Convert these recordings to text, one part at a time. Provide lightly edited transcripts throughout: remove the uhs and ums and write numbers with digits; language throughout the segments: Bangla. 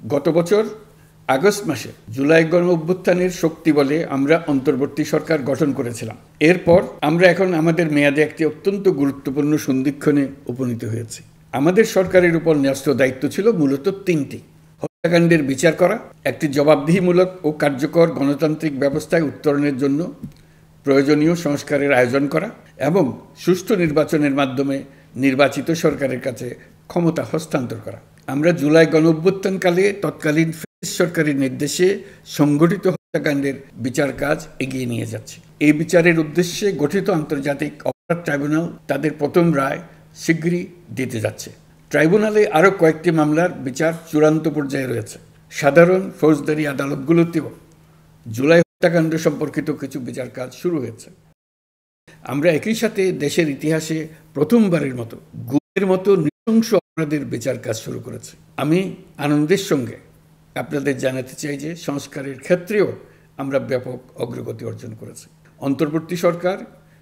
গত বছর আগস্ট মাসে জুলাই গণ অভ্যুত্থানের শক্তি বলে আমরা অন্তর্বর্তী সরকার গঠন করেছিলাম। এরপর আমরা এখন আমাদের মেয়াদে একটি অত্যন্ত গুরুত্বপূর্ণ সন্ধিক্ষণে উপনীত হয়েছি। আমাদের সরকারের উপর ন্যস্ত দায়িত্ব ছিল মূলত তিনটি: হত্যাকাণ্ডের বিচার করা, একটি জবাবদিহিমূলক ও কার্যকর গণতান্ত্রিক ব্যবস্থায় উত্তরণের জন্য প্রয়োজনীয় সংস্কারের আয়োজন করা এবং সুষ্ঠু নির্বাচনের মাধ্যমে নির্বাচিত সরকারের কাছে ক্ষমতা হস্তান্তর করা। আমরা জুলাই গণ অভ্যুত্থানকালে তৎকালীন সরকারের নির্দেশে সংগঠিত হত্যাকাণ্ডের বিচার কাজ এগিয়ে নিয়ে যাচ্ছে। এই বিচারের উদ্দেশ্যে গঠিত আন্তর্জাতিক অপরাধ ট্রাইব্যুনাল তাদের প্রথম রায় শীঘ্রই দিতে যাচ্ছে। ট্রাইব্যুনালে আরও কয়েকটি মামলার বিচার চূড়ান্ত পর্যায়ে রয়েছে। সাধারণ ফৌজদারি আদালতগুলোতেও জুলাই হত্যাকাণ্ড সম্পর্কিত কিছু বিচার কাজ শুরু হয়েছে। আমরা একই সাথে দেশের ইতিহাসে প্রথমবারের মতো গুমের মতো নৃশংস অপরাধের বিচার কাজ শুরু করেছে। আমি আনন্দের সঙ্গে আপনাদের জানাতে চাই যে সংস্কারের ক্ষেত্রেও আমরা ব্যাপক অগ্রগতি অর্জন করেছি। অন্তর্বর্তী সরকার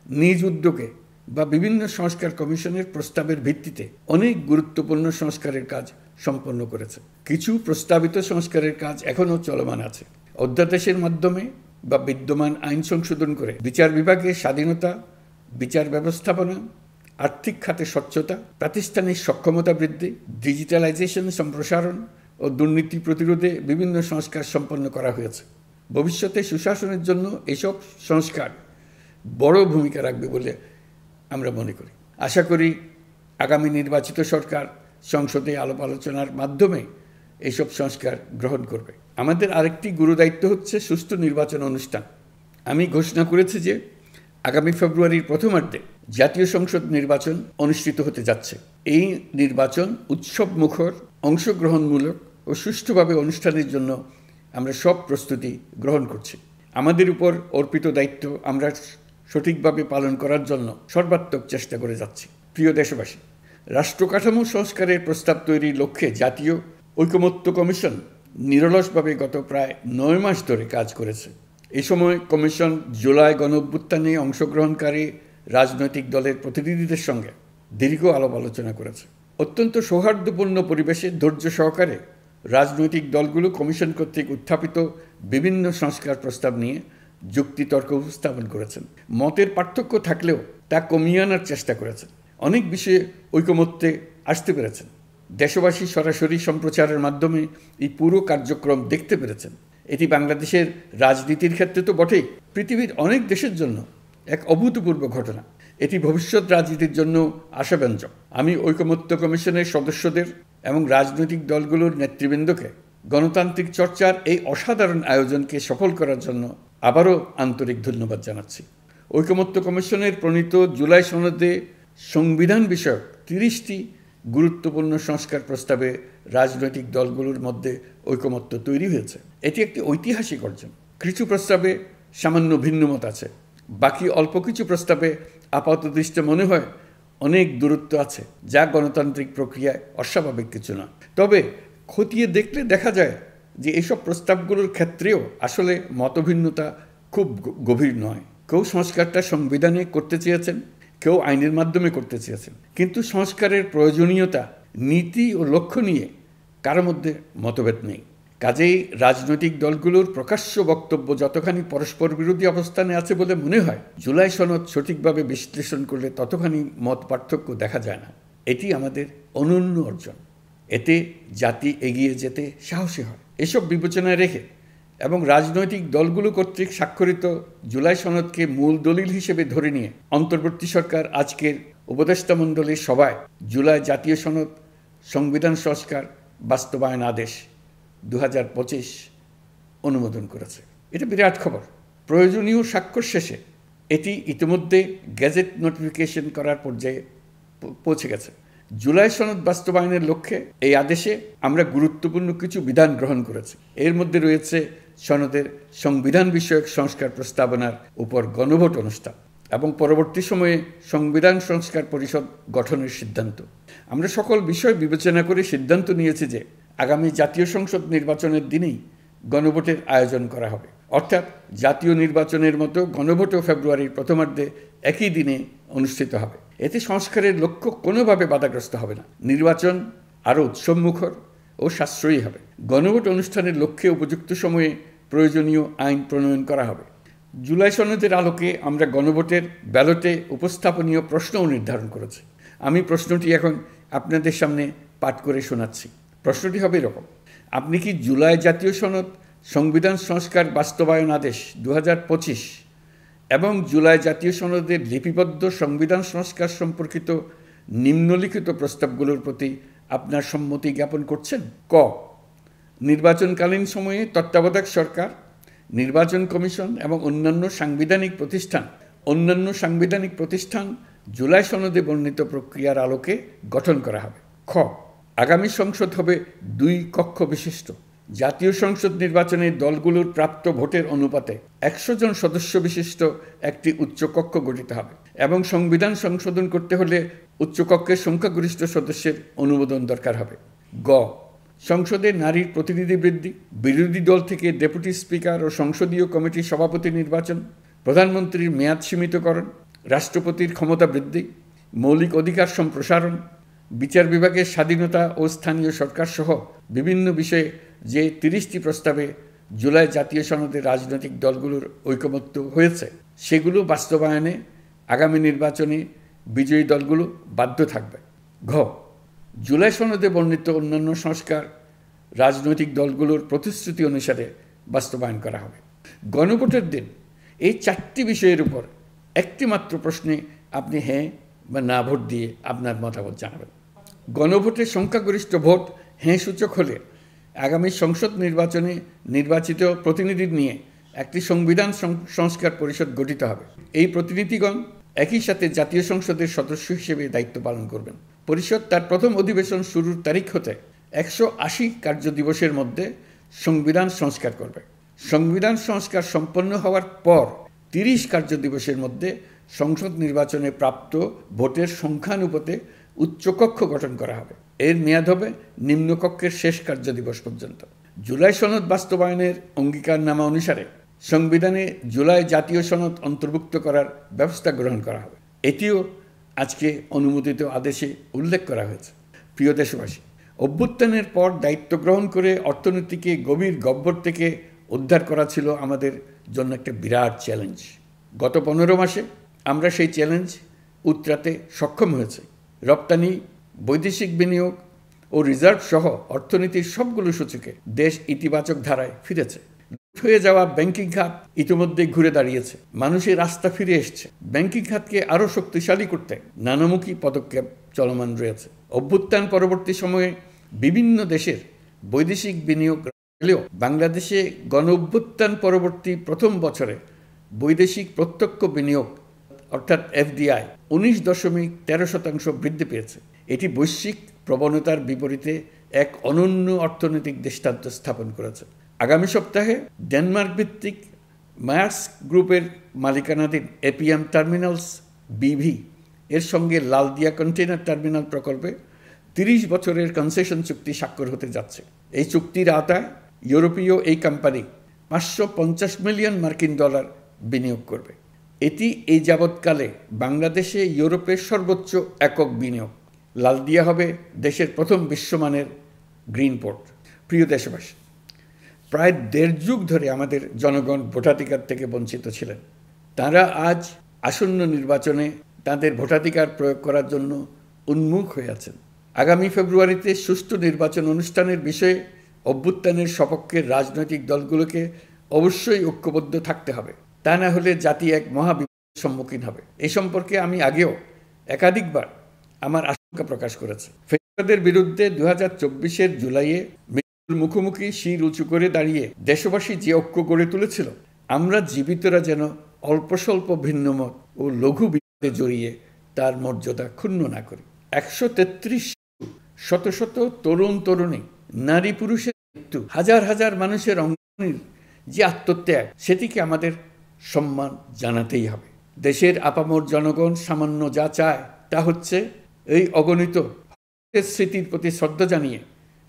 নিজ উদ্যোগে বা বিভিন্ন সংস্কার কমিশনের প্রস্তাবের ভিত্তিতে অনেক গুরুত্বপূর্ণ সংস্কারের কাজ সম্পন্ন করেছে। কিছু প্রস্তাবিত সংস্কারের কাজ এখনও চলমান আছে। অধ্যাদেশের মাধ্যমে বা বিদ্যমান আইন সংশোধন করে বিচার বিভাগের স্বাধীনতা, বিচার ব্যবস্থাপনা, আর্থিক খাতে স্বচ্ছতা, প্রাতিষ্ঠানিক সক্ষমতা বৃদ্ধি, ডিজিটালাইজেশন সম্প্রসারণ ও দুর্নীতি প্রতিরোধে বিভিন্ন সংস্কার সম্পন্ন করা হয়েছে। ভবিষ্যতে সুশাসনের জন্য এসব সংস্কার বড় ভূমিকা রাখবে বলে আমরা মনে করি। আশা করি আগামী নির্বাচিত সরকার সংসদে আলাপ আলোচনার মাধ্যমে এইসব সংস্কার গ্রহণ করবে। আমাদের আরেকটি গুরুদায়িত্ব হচ্ছে সুষ্ঠু নির্বাচন অনুষ্ঠান। আমি ঘোষণা করেছি যে আগামী ফেব্রুয়ারির প্রথমার্ধে জাতীয় সংসদ নির্বাচন অনুষ্ঠিত হতে যাচ্ছে। এই নির্বাচন উৎসবমুখর, অংশগ্রহণমূলক ও সুষ্ঠুভাবে অনুষ্ঠানের জন্য আমরা সব প্রস্তুতি গ্রহণ করছি। আমাদের উপর অর্পিত দায়িত্ব আমরা সঠিকভাবে পালন করার জন্য সর্বাত্মক চেষ্টা করে যাচ্ছি। প্রিয় দেশবাসী, রাষ্ট্রকাঠামো সংস্কারের প্রস্তাব তৈরির লক্ষ্যে জাতীয় ঐকমত্য কমিশন নিরলসভাবে গত প্রায় 9 মাস ধরে কাজ করেছে। এই সময় কমিশন জুলাই গণ অভ্যুত্থানে অংশগ্রহণকারী রাজনৈতিক দলের প্রতিনিধিদের সঙ্গে দীর্ঘ আলাপ আলোচনা করেছে। অত্যন্ত সৌহার্দ্যপূর্ণ পরিবেশে ধৈর্য সহকারে রাজনৈতিক দলগুলো কমিশন কর্তৃক উত্থাপিত বিভিন্ন সংস্কার প্রস্তাব নিয়ে যুক্তিতর্ক উপস্থাপন করেছেন। মতের পার্থক্য থাকলেও তা কমিয়ে আনার চেষ্টা করেছেন। অনেক বিষয়ে ঐকমত্যে আসতে পেরেছেন। দেশবাসী সরাসরি সম্প্রচারের মাধ্যমে এই পুরো কার্যক্রম দেখতে পেরেছেন। এটি বাংলাদেশের রাজনীতির ক্ষেত্রে তো বটেই, পৃথিবীর অনেক দেশের জন্য এক অভূতপূর্ব ঘটনা। এটি ভবিষ্যৎ রাজনীতির জন্য আশাব্যঞ্জক। আমি ঐকমত্য কমিশনের সদস্যদের এবং রাজনৈতিক দলগুলোর নেতৃবৃন্দকে গণতান্ত্রিক চর্চার এই অসাধারণ আয়োজনকে সফল করার জন্য আবারও আন্তরিক ধন্যবাদ জানাচ্ছি। ঐকমত্য কমিশনের প্রণীত জুলাই সনদে সংবিধান বিষয়ক 30টি গুরুত্বপূর্ণ সংস্কার প্রস্তাবে রাজনৈতিক দলগুলোর মধ্যে ঐকমত্য তৈরি হয়েছে। এটি একটি ঐতিহাসিক অর্জন। কিছু প্রস্তাবে সামান্য ভিন্নমত আছে, বাকি অল্প কিছু প্রস্তাবে আপাতদৃষ্টে মনে হয় অনেক দূরত্ব আছে, যা গণতান্ত্রিক প্রক্রিয়ায় অস্বাভাবিক কিছু নয়। তবে খতিয়ে দেখলে দেখা যায় যে এসব প্রস্তাবগুলোর ক্ষেত্রেও আসলে মতভিন্নতা খুব গভীর নয়। কেউ সংস্কারটা সংবিধানে করতে চেয়েছেন, কেউ আইনের মাধ্যমে করতে চেয়েছেন, কিন্তু সংস্কারের প্রয়োজনীয়তা, নীতি ও লক্ষ্য নিয়ে কারো মধ্যে মতভেদ নেই। কাজেই রাজনৈতিক দলগুলোর প্রকাশ্য বক্তব্য যতখানি পরস্পর বিরোধী অবস্থানে আছে বলে মনে হয়, জুলাই সনদ সঠিকভাবে বিশ্লেষণ করলে ততখানি মত পার্থক্য দেখা যায় না। এটি আমাদের অনন্য অর্জন। এতে জাতি এগিয়ে যেতে সাহসী হয়। এসব বিবেচনায় রেখে এবং রাজনৈতিক দলগুলো কর্তৃক স্বাক্ষরিত জুলাই সনদকে মূল দলিল হিসেবে ধরে নিয়ে অন্তর্বর্তী সরকার আজকের উপদেষ্টা মণ্ডলীর সভায় জুলাই জাতীয় সনদ সংবিধান সংস্কার বাস্তবায়ন আদেশ 2025 অনুমোদন করেছে। এটা বিরাট খবর। প্রয়োজনীয় স্বাক্ষর শেষে এটি ইতিমধ্যে গেজেট নোটিফিকেশন করার পর্যায়ে পৌঁছে গেছে। জুলাই সনদ বাস্তবায়নের লক্ষ্যে এই আদেশে আমরা গুরুত্বপূর্ণ কিছু বিধান গ্রহণ করেছি। এর মধ্যে রয়েছে সনদের সংবিধান বিষয়ক সংস্কার প্রস্তাবনার উপর গণভোট অনুষ্ঠান এবং পরবর্তী সময়ে সংবিধান সংস্কার পরিষদ গঠনের সিদ্ধান্ত। আমরা সকল বিষয় বিবেচনা করে সিদ্ধান্ত নিয়েছি যে আগামী জাতীয় সংসদ নির্বাচনের দিনেই গণভোটের আয়োজন করা হবে। অর্থাৎ জাতীয় নির্বাচনের মতো গণভোটও ফেব্রুয়ারির প্রথমার্ধে একই দিনে অনুষ্ঠিত হবে। এতে সংস্কারের লক্ষ্য কোনোভাবে বাধাগ্রস্ত হবে না। নির্বাচন আরও উৎসবমুখর ও ও সাশ্রয়ী হবে। গণভোট অনুষ্ঠানের লক্ষ্যে উপযুক্ত সময়ে প্রয়োজনীয় আইন প্রণয়ন করা হবে। জুলাই সনদের আলোকে আমরা গণভোটের ব্যালটে উপস্থাপনীয় প্রশ্নও নির্ধারণ করেছি। আমি প্রশ্নটি এখন আপনাদের সামনে পাঠ করে শোনাচ্ছি। প্রশ্নটি হবে এরকম: আপনি কি জুলাই জাতীয় সনদ, সংবিধান সংস্কার বাস্তবায়ন আদেশ 2025 এবং জুলাই জাতীয় সনদের লিপিবদ্ধ সংবিধান সংস্কার সম্পর্কিত নিম্নলিখিত প্রস্তাবগুলোর প্রতি আপনার সম্মতি জ্ঞাপন করছেন? ক, নির্বাচনকালীন সময়ে তত্ত্বাবধায়ক সরকার, নির্বাচন কমিশন এবং অন্যান্য সাংবিধানিক প্রতিষ্ঠান জুলাই সনদে বর্ণিত প্রক্রিয়ার আলোকে গঠন করা হবে। খ, আগামী সংসদ হবে 2 কক্ষ বিশিষ্ট। জাতীয় সংসদ নির্বাচনে দলগুলোর প্রাপ্ত ভোটের অনুপাতে 100 জন সদস্য বিশিষ্ট একটি উচ্চকক্ষ গঠিত হবে এবং সংবিধান সংশোধন করতে হলে উচ্চকক্ষের সংখ্যাগরিষ্ঠ সদস্যের অনুমোদন দরকার হবে। গ, সংসদে নারীর প্রতিনিধি বৃদ্ধি, বিরোধী দল থেকে ডেপুটি স্পিকার ও সংসদীয় কমিটির সভাপতি নির্বাচন, প্রধানমন্ত্রীর মেয়াদ সীমিতকরণ, রাষ্ট্রপতির ক্ষমতা বৃদ্ধি, মৌলিক অধিকার সম্প্রসারণ, বিচার বিভাগের স্বাধীনতা ও স্থানীয় সরকার সহ বিভিন্ন বিষয়ে যে 30টি প্রস্তাবে জুলাই জাতীয় সনদে রাজনৈতিক দলগুলোর ঐকমত্য হয়েছে সেগুলো বাস্তবায়নে আগামী নির্বাচনে বিজয়ী দলগুলো বাধ্য থাকবে। ঘ, জুলাই সনদে বর্ণিত অন্যান্য সংস্কার রাজনৈতিক দলগুলোর প্রতিশ্রুতি অনুসারে বাস্তবায়ন করা হবে। গণভোটের দিন এই 4টি বিষয়ের উপর একটি মাত্র প্রশ্নে আপনি হ্যাঁ বা না ভোট দিয়ে আপনার মতামত জানাবেন। গণভোটের সংখ্যাগরিষ্ঠ ভোট হ্যাঁ সূচক হলে আগামী সংসদ নির্বাচনে নির্বাচিত প্রতিনিধি নিয়ে একটি সংবিধান সংস্কার পরিষদ গঠিত হবে। এই প্রতিনিধিগণ একই সাথে জাতীয় সংসদের সদস্য হিসেবে দায়িত্ব পালন করবেন। পরিষদ তার প্রথম অধিবেশন শুরুর তারিখ হতে 180 কার্যদিবসের মধ্যে সংবিধান সংস্কার করবে। সংবিধান সংস্কার সম্পন্ন হওয়ার পর 30 কার্যদিবসের মধ্যে সংসদ নির্বাচনে প্রাপ্ত ভোটের সংখ্যানুপাতে উচ্চকক্ষ গঠন করা হবে। এর মেয়াদ হবে নিম্নকক্ষের শেষ কার্যদিবস পর্যন্ত। জুলাই সনদ বাস্তবায়নের অঙ্গীকারনামা অনুসারে সংবিধানে জুলাই জাতীয় সনদ অন্তর্ভুক্ত করার ব্যবস্থা গ্রহণ করা হবে। এটিও আজকে অনুমোদিত আদেশে উল্লেখ করা হয়েছে। প্রিয় দেশবাসী, অভ্যুত্থানের পর দায়িত্ব গ্রহণ করে অর্থনীতিকে গভীর গহ্বর থেকে উদ্ধার করা ছিল আমাদের জন্য একটা বিরাট চ্যালেঞ্জ। গত 15 মাসে আমরা সেই চ্যালেঞ্জ উতরাতে সক্ষম হয়েছে। রপ্তানি, বৈদেশিক বিনিয়োগ ও রিজার্ভ সহ অর্থনীতির সবগুলো সূচকে দেশ ইতিবাচক ধারায় ফিরেছে। হয়ে যাওয়া ব্যাংকিং খাত ইতিমধ্যে ঘুরে দাঁড়িয়েছে, মানুষের আস্থা ফিরে এসছে। ব্যাংকিং খাতকে আরও শক্তিশালী করতে নানামুখী পদক্ষেপ চলমান রয়েছে। অভ্যুত্থান পরবর্তী সময়ে বিভিন্ন দেশের বৈদেশিক বিনিয়োগ হলেও বাংলাদেশে গণ অভ্যুত্থান পরবর্তী প্রথম বছরে বৈদেশিক প্রত্যক্ষ বিনিয়োগ অর্থাৎ FDI 19.13% বৃদ্ধি পেয়েছে। এটি বৈশ্বিক প্রবণতার বিপরীতে এক অনন্য অর্থনৈতিক দৃষ্টান্ত স্থাপন করেছে। আগামী সপ্তাহে ডেনমার্ক ভিত্তিক মায়ার্স গ্রুপের মালিকানাধীন APM টার্মিনালস BV এর সঙ্গে লালদিয়া কন্টেইনার টার্মিনাল প্রকল্পে 30 বছরের কনসেশন চুক্তি স্বাক্ষর হতে যাচ্ছে। এই চুক্তির আওতায় ইউরোপীয় এই কোম্পানি $550 মিলিয়ন বিনিয়োগ করবে। এটি এই যাবৎকালে বাংলাদেশে ইউরোপের সর্বোচ্চ একক বিনিয়োগ। লালদিয়া হবে দেশের প্রথম বিশ্বমানের গ্রিন পোর্ট। প্রিয় দেশবাসী, প্রায় 1.5 যুগ ধরে আমাদের জনগণ ভোটাধিকার থেকে বঞ্চিত ছিলেন। তারা আজ আসন্ন নির্বাচনে তাদের ভোটাধিকার প্রয়োগ করার জন্য উন্মুখ হয়ে আছেন। আগামী ফেব্রুয়ারিতে সুষ্ঠু নির্বাচন অনুষ্ঠানের বিষয়ে অভ্যুত্থানের সপক্ষের রাজনৈতিক দলগুলোকে অবশ্যই ঐক্যবদ্ধ থাকতে হবে। তা না হলে জাতি এক মহাবিপদের সম্মুখীন হবে। এই সম্পর্কে আমি আগেও একাধিকবার আমার আশঙ্কা প্রকাশ করেছি। ফেসিবাদের বিরুদ্ধে 2024 জুলাইয়ে মৃত্যুর মুখোমুখি শির উঁচু করে দাঁড়িয়ে দেশবাসী যে ঐক্য গড়ে তুলেছিল, আমরা জীবিতরা যেন অল্প স্বল্প ভিন্নমত ও লঘু বিবাদে জড়িয়ে তার মর্যাদা ক্ষুণ্ণ না করি। 133 শত শত তরুণ তরুণী, নারী পুরুষের মৃত্যু, হাজার হাজার মানুষের অঙ্গনের যে আত্মত্যাগ, সেটিকে আমাদের সম্মান জানাতেই হবে। দেশের আপামর জনগণ সামান্য যা চায় তা হচ্ছে এই অগণিত স্মৃতির প্রতি শ্রদ্ধা জানিয়ে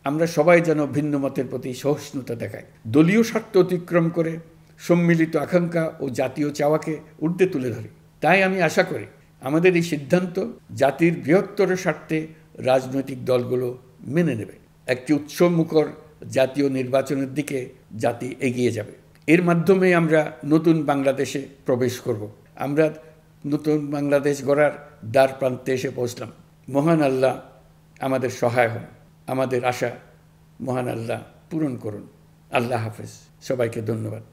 আমরা সবাই যেন ভিন্ন মতের প্রতি সহিষ্ণুতা দেখাই। দলীয় স্বার্থ অতিক্রম করে সম্মিলিত আকাঙ্ক্ষা ও জাতীয় চাওয়াকে ঊর্ধ্বে তুলে ধরি। তাই আমি আশা করি আমাদের এই সিদ্ধান্ত জাতির বৃহত্তর স্বার্থে রাজনৈতিক দলগুলো মেনে নেবে। একটি উৎসবমুখর জাতীয় নির্বাচনের দিকে জাতি এগিয়ে যাবে। এর মাধ্যমে আমরা নতুন বাংলাদেশে প্রবেশ করব। আমরা নতুন বাংলাদেশ গড়ার দ্বার প্রান্তে এসে পৌঁছলাম। মহান আল্লাহ আমাদের সহায় হন, আমাদের আশা মহান আল্লাহ পূরণ করুন। আল্লাহ হাফেজ, সবাইকে ধন্যবাদ।